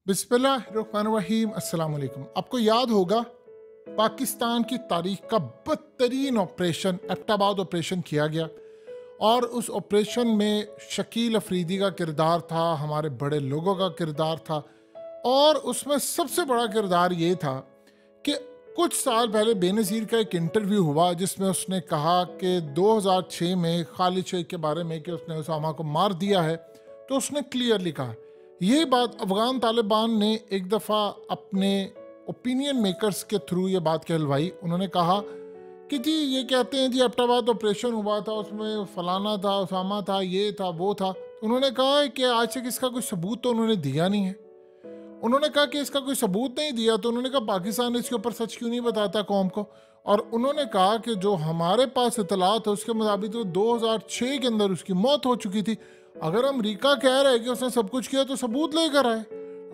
बिस्मिल्लाहिर्रहमानिर्रहीम। अस्सलाम वालेकुम। आपको याद होगा पाकिस्तान की तारीख का बदतरीन ऑपरेशन एबटाबाद ऑपरेशन किया गया और उस ऑपरेशन में शकील अफरीदी का किरदार था, हमारे बड़े लोगों का किरदार था और उसमें सबसे बड़ा किरदार ये था कि कुछ साल पहले बेनज़ीर का एक इंटरव्यू हुआ जिसमें उसने कहा कि 2006 में खालिद शेख के बारे में कि उसने उसामा को मार दिया है। तो उसने क्लियरली कहा, यही बात अफ़गान तालिबान ने एक दफ़ा अपने ओपिनियन मेकर्स के थ्रू ये बात कहलवाई। उन्होंने कहा कि जी ये कहते हैं जी एबटाबाद ऑपरेशन हुआ था, उसमें फलाना था, उसामा था, ये था, वो था। तो उन्होंने कहा है कि आज तक इसका कोई सबूत तो उन्होंने दिया नहीं है। उन्होंने कहा कि इसका कोई सबूत नहीं दिया तो उन्होंने कहा पाकिस्तान इसके ऊपर सच क्यों नहीं बताता कौम को। और उन्होंने कहा कि जो हमारे पास इतलात है उसके मुताबिक तो 2006 के अंदर उसकी मौत हो चुकी थी। अगर अमेरिका कह रहा है कि उसने सब कुछ किया तो सबूत लेकर आए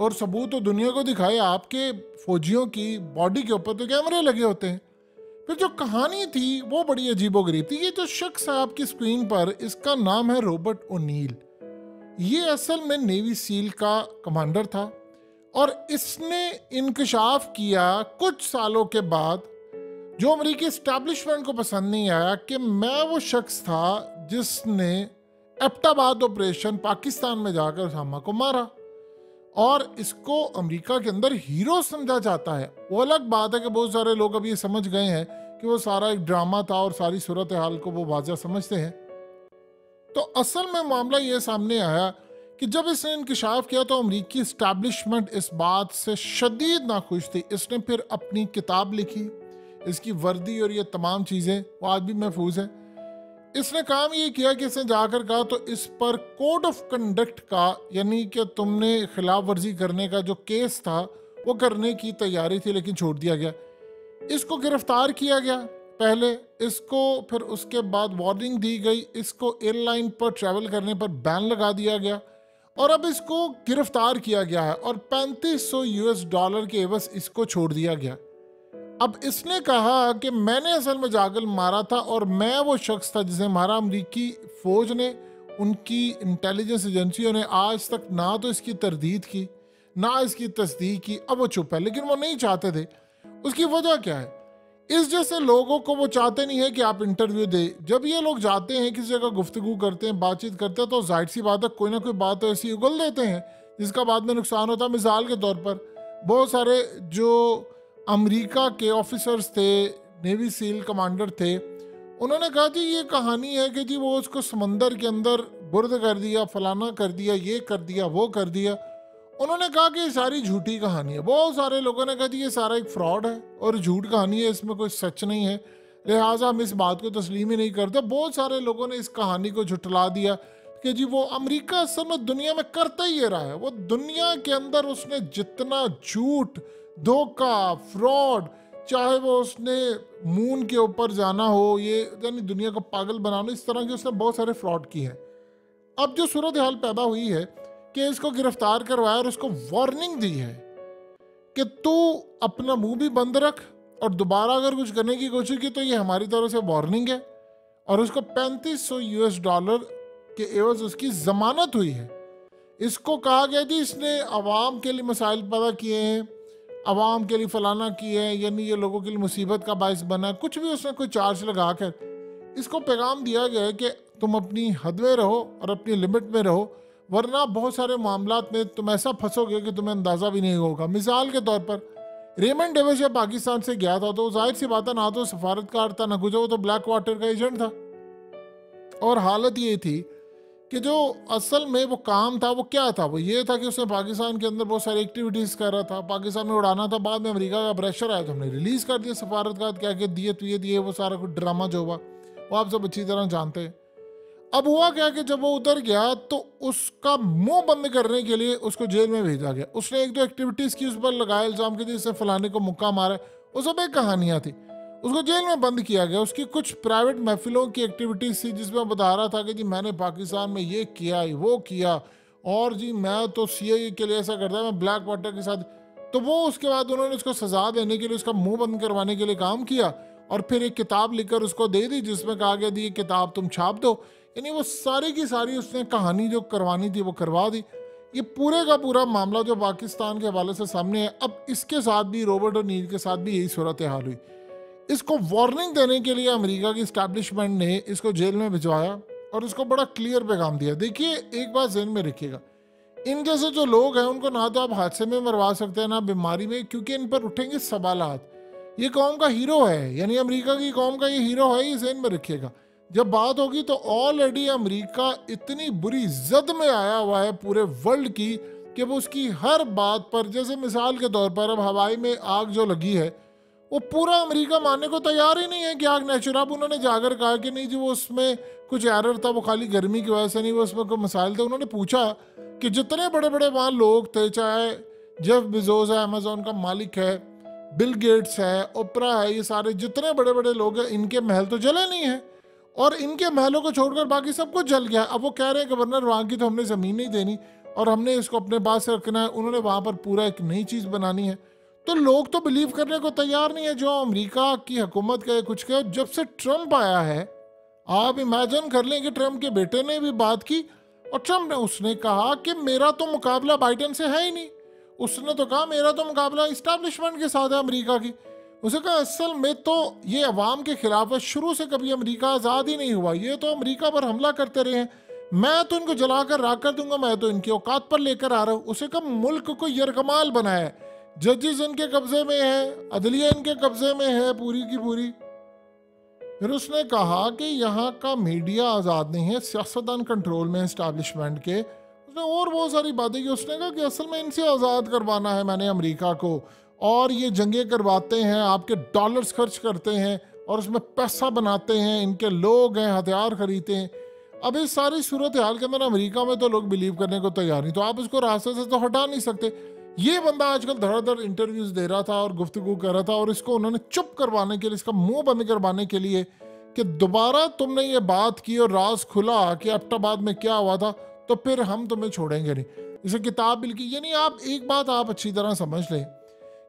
और सबूत तो दुनिया को दिखाए। आपके फौजियों की बॉडी के ऊपर तो कैमरे लगे होते हैं। फिर जो कहानी थी वो बड़ी अजीबोगरीब थी। ये जो शख्स है आपकी स्क्रीन पर, इसका नाम है रॉबर्ट ओनील। ये असल में नेवी सील का कमांडर था और इसने इंकशाफ किया कुछ सालों के बाद, जो अमेरिकी एस्टैब्लिशमेंट को पसंद नहीं आया, कि मैं वो शख्स था जिसने एबटाबाद ऑपरेशन पाकिस्तान में जाकर उसामा को मारा और इसको अमेरिका के अंदर हीरो समझा जाता है। वो अलग बात है कि बहुत सारे लोग अब ये समझ गए हैं कि वो सारा एक ड्रामा था और सारी सूरत हाल को वो वाज़ह समझते हैं। तो असल में मामला ये सामने आया कि जब इसने इंकशाफ किया तो अमेरिकी इस्टेब्लिशमेंट इस बात से शदीद नाखुश थी। इसने फिर अपनी किताब लिखी, इसकी वर्दी और ये तमाम चीज़ें वो आज भी महफूज है। इसने काम ये किया कि इसने जाकर कहा तो इस पर कोड ऑफ कंडक्ट का, यानी कि तुमने खिलाफ वर्जी करने का जो केस था वो करने की तैयारी थी, लेकिन छोड़ दिया गया। इसको गिरफ्तार किया गया पहले, इसको फिर उसके बाद वार्निंग दी गई, इसको एयरलाइन पर ट्रैवल करने पर बैन लगा दिया गया और अब इसको गिरफ्तार किया गया है और $3500 के एवज इसको छोड़ दिया गया। अब इसने कहा कि मैंने असल में जागल मारा था और मैं वो शख्स था जिसे मारा। अमरीकी फौज ने, उनकी इंटेलिजेंस एजेंसियों ने आज तक ना तो इसकी तरदीद की ना इसकी तस्दीक की। अब वो चुप है, लेकिन वो नहीं चाहते थे। उसकी वजह क्या है? इस जैसे लोगों को वो चाहते नहीं है कि आप इंटरव्यू दे। जब ये लोग जाते हैं किसी जगह गुफ्तगू करते हैं, बातचीत करते हैं, तो जाहिर सी बात है कोई ना कोई बात तो ऐसी उगल देते हैं जिसका बाद में नुकसान होता है। मिसाल के तौर पर बहुत सारे जो अमेरिका के ऑफिसर्स थे, नेवी सील कमांडर थे, उन्होंने कहा जी ये कहानी है कि जी वो उसको समंदर के अंदर बुर्द कर दिया, फलाना कर दिया, ये कर दिया, वो कर दिया। उन्होंने कहा कि ये सारी झूठी कहानी है। बहुत सारे लोगों ने कहा जी ये सारा एक फ्रॉड है और झूठ कहानी है, इसमें कोई सच नहीं है, लिहाजा हम इस बात को तस्लीम ही नहीं करते। बहुत सारे लोगों ने इस कहानी को झुठला दिया कि जी वो अमेरिका असल में दुनिया में करता ही ये रहा है। वो दुनिया के अंदर उसने जितना झूठ, धोखा, फ्रॉड, चाहे वो उसने मून के ऊपर जाना हो, ये यानी दुनिया को पागल बनाना, इस तरह के उसने बहुत सारे फ्रॉड किए हैं। अब जो सूरत हाल पैदा हुई है कि इसको गिरफ्तार करवाया और उसको वार्निंग दी है कि तू अपना मुंह भी बंद रख और दोबारा अगर कुछ करने की कोशिश की तो ये हमारी तरफ से वार्निंग है। और उसको $3500 के एवज उसकी जमानत हुई है। इसको कहा गया जी इसने अवाम के लिए मसाइल पैदा किए हैं, अवाम के लिए फलाना किए हैं, यानी ये लोगों के लिए मुसीबत का बायस बना। कुछ भी उसने कोई चार्ज लगा कर इसको पैगाम दिया गया है कि तुम अपनी हद में रहो और अपनी लिमिट में रहो, वरना बहुत सारे मामलात में तुम ऐसा फंसोगे कि तुम्हें अंदाज़ा भी नहीं होगा। मिसाल के तौर पर रेमंड डेविस जब पाकिस्तान से गया था तो जाहिर सी बात है ना तो सफारतकार था ना कुछ, वो तो ब्लैक वाटर का एजेंट था। और हालत ये थी कि जो असल में वो काम था वो क्या था, वो ये था कि उसने पाकिस्तान के अंदर बहुत सारी एक्टिविटीज़ कर रहा था, पाकिस्तान में उड़ाना था। बाद में अमेरिका का प्रेशर आया तो हमने रिलीज़ कर दिया सफारतकार, क्या क्या दिए तो ये दिए, वो सारा कुछ ड्रामा जो हुआ वो आप सब अच्छी तरह जानते हैं। अब हुआ क्या कि जब वो उतर गया तो उसका मुंह बंद करने के लिए उसको जेल में भेजा गया। उसने एक दो एक्टिविटीज़ की उस पर लगाया इल्ज़ाम के, जिससे फलाने को मुक्का मारा, वो सब एक कहानियाँ थी। उसको जेल में बंद किया गया। उसकी कुछ प्राइवेट महफिलों की एक्टिविटीज़ थी जिसमें बता रहा था कि जी मैंने पाकिस्तान में ये किया, वो किया, और जी मैं तो CIA के लिए ऐसा करता, मैं ब्लैक वाटर के साथ। तो वो उसके बाद उन्होंने उसको सज़ा देने के लिए, उसका मुंह बंद करवाने के लिए काम किया और फिर एक किताब लिखकर उसको दे दी जिसमें कहा गया थी ये किताब तुम छाप दो। यानी वो सारी की सारी उसने कहानी जो करवानी थी वो करवा दी। ये पूरे का पूरा मामला जो पाकिस्तान के हवाले से सामने है, अब इसके साथ भी रॉबर्ट ओनील के साथ भी यही सूरत हाल हुई। इसको वार्निंग देने के लिए अमेरिका की इस्टेब्लिशमेंट ने इसको जेल में भिजवाया और इसको बड़ा क्लियर पैगाम दिया। देखिए, एक बात ज़हन में रखिएगा, इन जैसे जो लोग हैं उनको ना तो आप हादसे में मरवा सकते हैं ना बीमारी में, क्योंकि इन पर उठेंगे सवालात। ये कौम का हीरो है, यानी अमेरिका की कौम का ये हीरो है, ये ज़हन में रखिएगा। जब बात होगी तो ऑलरेडी अमेरिका इतनी बुरी जद में आया हुआ है पूरे वर्ल्ड की कि वो उसकी हर बात पर, जैसे मिसाल के तौर पर अब हवाई में आग जो लगी है, वो पूरा अमेरिका मानने को तैयार ही नहीं है कि आग नेचुरल। अब उन्होंने जाकर कहा कि नहीं जी वो उसमें कुछ एरर था, वो खाली गर्मी की वजह से नहीं, वो उसमें कोई मसाइल थे। उन्होंने पूछा कि जितने बड़े बड़े वहाँ लोग थे, चाहे जेफ बेजोस है, अमेजोन का मालिक है, बिल गेट्स है, ओपरा है, ये सारे जितने बड़े बड़े लोग हैं, इनके महल तो जले नहीं है और इनके महलों को छोड़कर बाकी सब कुछ जल गया। अब वो कह रहे हैं गवर्नर वहाँ की तो हमने ज़मीन नहीं देनी और हमने इसको अपने पास रखना है, उन्होंने वहाँ पर पूरा एक नई चीज़ बनानी है। तो लोग तो बिलीव करने को तैयार नहीं है जो अमेरिका की हुकूमत का कुछ कहे। जब से ट्रंप आया है, आप इमेजिन कर लें कि ट्रंप के बेटे ने भी बात की और ट्रंप ने उसने कहा कि मेरा तो मुकाबला बाइडेन से है ही नहीं। उसने तो कहा मेरा तो मुकाबला इस्टेब्लिशमेंट के साथ है अमेरिका की। उसे कहा असल में तो ये अवाम के खिलाफ है, शुरू से कभी अमेरिका आज़ाद ही नहीं हुआ, ये तो अमेरिका पर हमला करते रहे हैं, मैं तो इनको जलाकर राख कर दूंगा, मैं तो इनकी औकात पर लेकर आ रहा हूँ। उसे कहा मुल्क को यरगमाल बनाया है, जजेस इनके कब्जे में है, अदलिया इनके कब्जे में है पूरी की पूरी। फिर उसने कहा कि यहाँ का मीडिया आज़ाद नहीं है, सियासतदान कंट्रोल में एस्टैब्लिशमेंट के। उसने और बहुत सारी बातें की। उसने कहा कि असल में इनसे आज़ाद करवाना है मैंने अमेरिका को, और ये जंगें करवाते हैं, आपके डॉलर्स खर्च करते हैं और उसमें पैसा बनाते हैं, इनके लोग हैं, हथियार खरीदते हैं। अब इस सारी सूरत हाल के अंदर अमेरिका में तो लोग बिलीव करने को तैयार नहीं, तो आप इसको रास्ते से तो हटा नहीं सकते। ये बंदा आजकल धड़ाधड़ इंटरव्यूज दे रहा था और गुफ्तगू कर रहा था, और इसको उन्होंने चुप करवाने के लिए, इसका मुंह बंद करवाने के लिए कि दोबारा तुमने ये बात की और राज खुला कि एबटाबाद में क्या हुआ था, तो फिर हम तुम्हें छोड़ेंगे नहीं। इसे किताब बिल की। यानी आप एक बात आप अच्छी तरह समझ लें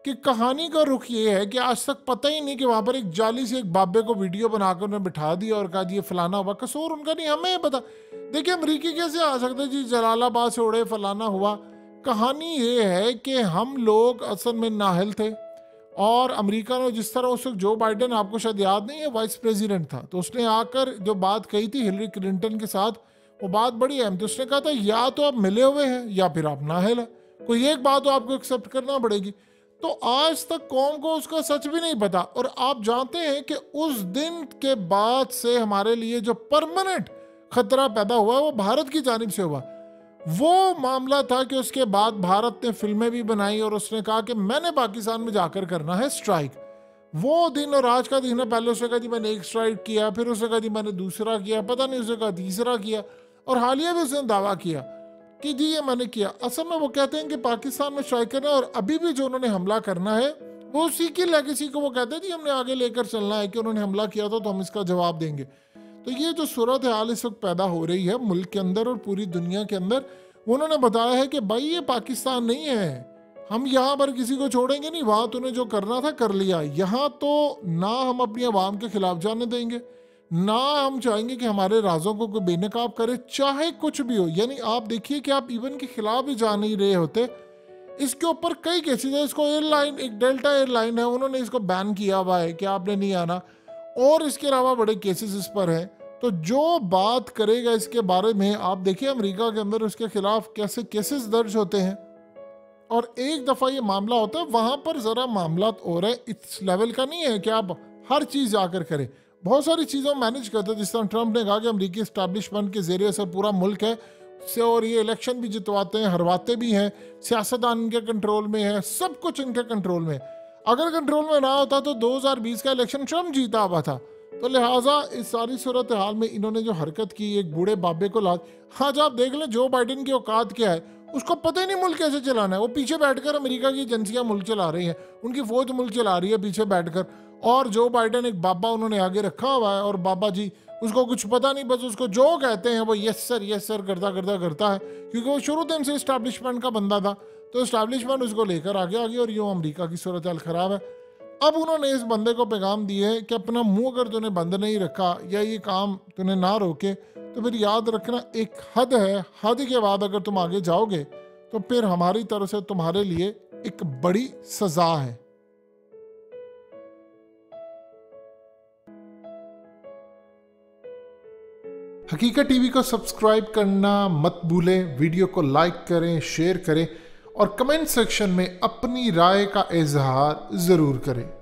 कि कहानी का रुख ये है कि आज तक पता ही नहीं कि वहाँ पर एक जाली से एक बाबे को वीडियो बनाकर उन्हें बिठा दिया और कहा जी ये फलाना हुआ, कसूर उनका नहीं, हमें पता। देखिए अमरीकी कैसे आ सकते जी जलालाबाद से उड़े फलाना हुआ। कहानी ये है कि हम लोग असल में नाहल थे, और अमेरिका ने जिस तरह उस वक्त जो बाइडेन, आपको शायद याद नहीं है, वाइस प्रेसिडेंट था, तो उसने आकर जो बात कही थी हिलरी क्लिंटन के साथ, वो बात बड़ी अहम थी। उसने कहा था या तो आप मिले हुए हैं या फिर आप नाहल है, कोई एक बात तो आपको एक्सेप्ट करना पड़ेगी। तो आज तक कौम को उसका सच भी नहीं पता। और आप जानते हैं कि उस दिन के बाद से हमारे लिए जो परमानेंट खतरा पैदा हुआ वो भारत की जानिब से हुआ। वो मामला था कि उसके बाद भारत ने फिल्में भी बनाई और उसने कहा कि मैंने पाकिस्तान में जाकर करना है स्ट्राइक। वो दिन और आज का दिन है। पहले उसने कहा जी मैंने एक स्ट्राइक किया, फिर उसने कहा जी मैंने दूसरा किया, पता नहीं उसने कहा तीसरा किया, और हालिया भी उसने दावा किया कि जी ये मैंने किया। असल में वो कहते हैं कि पाकिस्तान में स्ट्राइक करना है, और अभी भी जो उन्होंने हमला करना है वो उसी की लेगेसी को वो कहते हैं जी हमने आगे लेकर चलना है कि उन्होंने हमला किया था तो हम इसका जवाब देंगे। तो ये जो सूरत हाल इस वक्त पैदा हो रही है मुल्क के अंदर और पूरी दुनिया के अंदर, उन्होंने बताया है कि भाई ये पाकिस्तान नहीं है, हम यहाँ पर किसी को छोड़ेंगे नहीं, वहाँ तूने जो करना था कर लिया, यहाँ तो ना हम अपनी आवाम के खिलाफ जाने देंगे, ना हम चाहेंगे कि हमारे राजों को कोई बेनकाब करे, चाहे कुछ भी हो। यानी आप देखिए कि आप इवन के खिलाफ भी जा नहीं रहे होते। इसके ऊपर कई केसेस है। इसको एयरलाइन, एक डेल्टा एयरलाइन है, उन्होंने इसको बैन किया हुआ है कि आपने नहीं आना, और इसके अलावा बड़े केसेस इस पर हैं। तो जो बात करेगा इसके बारे में, आप देखिए अमेरिका के अंदर उसके खिलाफ कैसे केसेस दर्ज होते हैं, और एक दफ़ा ये मामला होता है, वहाँ पर ज़रा मामला और है, इस लेवल का नहीं है कि आप हर चीज़ जाकर करें। बहुत सारी चीज़ों मैनेज करते हैं, जिस तरह ट्रंप ने कहा कि अमेरिकी इस्टेब्लिशमेंट के ज़रिए से पूरा मुल्क है से, और ये इलेक्शन भी जितवाते हैं, हरवाते भी हैं, सियासतदान इनके कंट्रोल में है, सब कुछ इनके कंट्रोल में। अगर कंट्रोल में ना होता तो 2020 का इलेक्शन ट्रंप जीता हुआ था। तो लिहाजा इस सारी सूरत हाल में इन्होंने जो हरकत की, एक बूढ़े बाबे को ला, हाँ आप देख लें जो बाइडेन की औकात क्या है, उसको पता ही नहीं मुल्क कैसे चलाना है। वो पीछे बैठकर अमेरिका की एजेंसियां मुल्क चला रही हैं, उनकी फौज मुल्क चला रही है पीछे बैठकर, और जो बाइडेन एक बाबा उन्होंने आगे रखा हुआ है, और बाबा जी उसको कुछ पता नहीं, बस उसको जो कहते हैं वो यस सर करता है, क्योंकि वो शुरू दिन से इस्टेब्लिशमेंट का बंदा था। तो इस्टेब्लिशमेंट उसको लेकर आगे आ गई, और यूँ अमेरिका की सूरत हाल ख़राब है। अब उन्होंने इस बंदे को पैगाम दिए है कि अपना मुंह अगर तूने बंद नहीं रखा या ये काम तूने ना रोके, तो फिर याद रखना एक हद है, हद के बाद अगर तुम आगे जाओगे तो फिर हमारी तरफ से तुम्हारे लिए एक बड़ी सजा है। हकीकत टीवी को सब्सक्राइब करना मत भूलें, वीडियो को लाइक करें, शेयर करें और कमेंट सेक्शन में अपनी राय का इजहार जरूर करें।